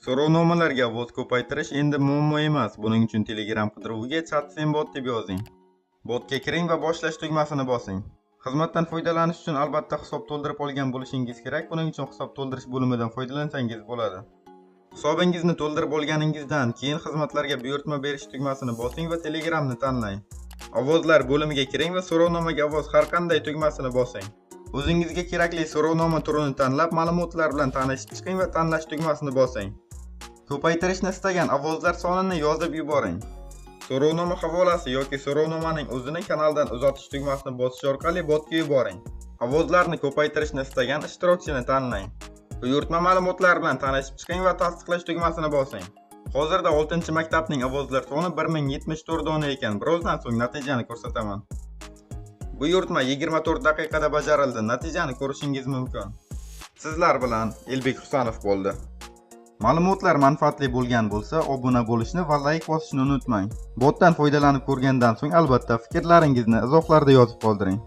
So'rovnomalarga ovoz ko'paytirish endi muammo emas. Buning uchun Telegram qidiruviga ChatSendBot deb yozing. Botga kiring va boshlash tugmasini bosing. Xizmatdan foydalanish uchun albatta hisob to'ldirib olgan bo'lishingiz kerak. Buning uchun hisob to'ldirish bo'limidan foydalansangiz bo'ladi. Hisobingizni to'ldirib olganingizdan keyin xizmatlarga buyurtma berish tugmasini bosing va Telegramni tanlang. Ovozlar bo'limiga kiring va so'rovnomaga ovoz har qanday tugmasini bosing. O'zingizga kerakli so'rovnoma turini tanlab, ma'lumotlar bilan tanishib chiqing va tanlash tugmasini bosing. Ko'paytirishni istagan ovozlar sonini yozib yuboring. So'rovnoma havolasi yoki so'rovnomaning o'zini kanaldan uzatish tugmasini bosish orqali botga yuboring. Ovozlarni ko'paytirishni istagan ishtirokchini tanlang. Buyurtma ma'lumotlar bilan tanishib chiqing va tasdiqlash tugmasini bosing. Hozirda 6-maktabning ovozlar soni 1074 dona ekan. Birozdan so'ng natijani ko'rsataman. Buyurtma 24 daqiqada bajarildi. Natijani ko'rishingiz mumkin. Sizlar bilan Elbek Husanov bo'ldi. Ma'lumotlar manfaatli bo'lgan bo'lsa, obuna bo'lishni va like bosishni unutmang. Botdan foydalanib ko'rgandan so'ng albatta fikrlaringizni izohlarda yozib qoldiring.